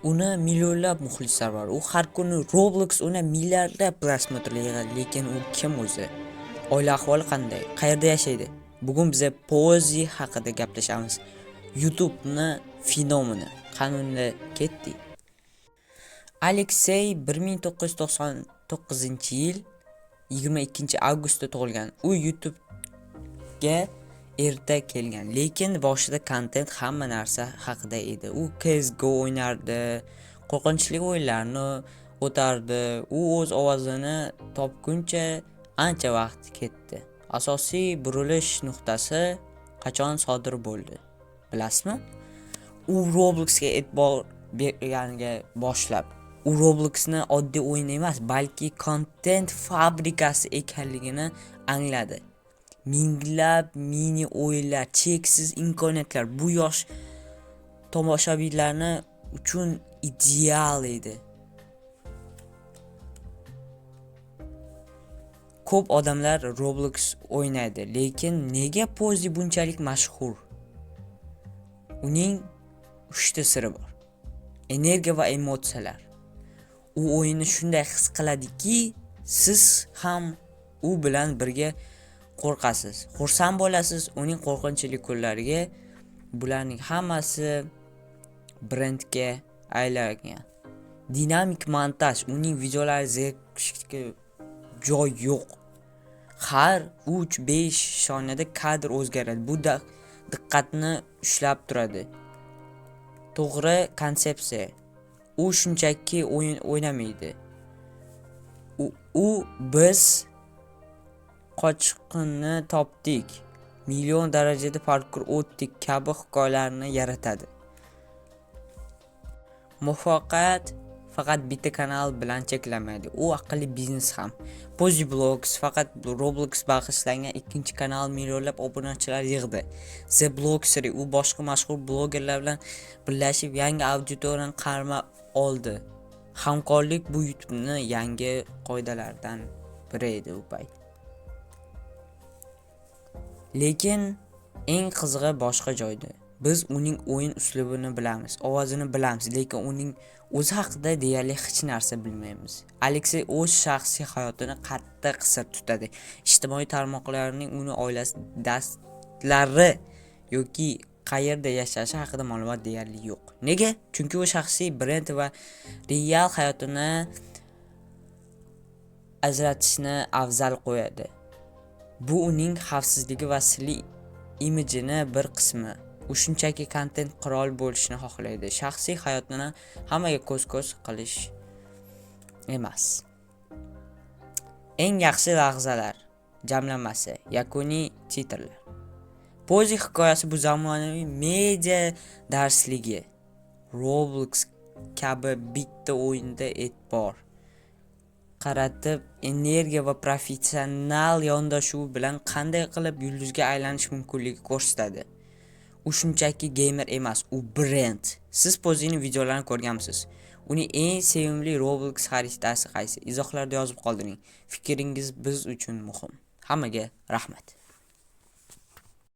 uni millionlab muxlislar bor. U har kuni Roblox uni milliardlab prosmotr yig'adi, lekin u kim o'zi? Oila ahvoli qanday? Qayerda yashaydi? Bugun biz Pozi haqida gaplashamiz. YouTube'ni fenomeni qanunda ketdi. Alexey 1999-yil 22-avgustda tug'ilgan. U YouTube'ga erta kelgan, lekin boshida kontent hamma narsa haqida edi. U CS:GO o'ynardi, qo'rqinchli o'yinlarni o'tardi. U o'z ovozini topguncha ancha vaqt ketdi. Asosiy burilish nuqtasi qachon sodir bo'ldi? Bilasizmi? U Robloxga e'tibor berganiga boshlab, u Robloxni oddiy o'yin emas, balki kontent fabrikasi ekanligini angladi. Minglab mini o'yinlar, cheksiz imkoniyatlar bu yosh tomoshabinlarni uchun ideal edi. Ko'p odamlar Roblox o'ynaydi, lekin nega Pozi bunchalik mashhur? Uning 3 ta siri bor. Energiya va emotsiyalar. U o'yinni shunday his qiladiki, siz ham u bilan birga qo'rqasiz, xursand bo'lasiz. Uning qo'rqinchli kunlariga bularning hammasi brendga aylangan. Dinamik montaj, uning videolari zerikishga joy yo'q. Har 3-5 soniyada kadr o'zgaradi. Bu diqqatni ushlab turadi. To'g'ri konsepsiya. U shunchaki o'yin o'ynamaydi. U biz qochqinni topdik, million darajada parkur o'tdik kabi hikoyalarni yaratadi. Muvaffaqiyat faqat bitta kanal bilan cheklanmaydi. U aqlli biznes ham. Pozi Blogs faqat Roblox bag'ishlangan ikkinchi kanal millionlab obunachilar yig'di. The Blogsary u boshqa mashhur blogerlar bilan birlashib yangi auditoriyani qarmab oldi. Hamkorlik bu YouTube'ni yangi qoidalardan biri edi u payt. Lekin eng qizig'i boshqa joyda. Biz uning o'yin uslubini bilamiz, ovozini bilamiz, lekin uning o'zi haqida deyarli hech narsa bilmaymiz. Alexey o'z shaxsiy hayotini qattiq sir tutadi. Ijtimoiy tarmoqlarning uni oilasi dastlari yoki qayerda yashashi haqida ma'lumot deyarli yo'q. Nega? Chunki u shaxsiy brend va real hayotini ajratishni afzal qo'yadi. Bu uning xavfsizligi va sirli imijini bir qismi. U shunchaki kontent qirol bo'lishni xohlaydi. Shaxsiy hayotini hammaga ko'z-ko'z qilish emas. Eng yaxshi lahzalar jamlanmasi, yakuniy titrlar. Pozi hikoyasi bu zamonaviy media darsligi. Roblox kabi bitta o'yinda e'tibor qaratib, energiya va professional yondashuv bilan qanday qilib yulduzga aylanish mumkinligi ko'rsatadi. U shunchaki gamer emas, u brend. Siz Pozining videolarini ko'rganmisiz? Uning eng sevimli Roblox xaritasi qaysi? Izohlarda yozib qoldiring. Fikringiz biz uchun muhim. Hammaga rahmat.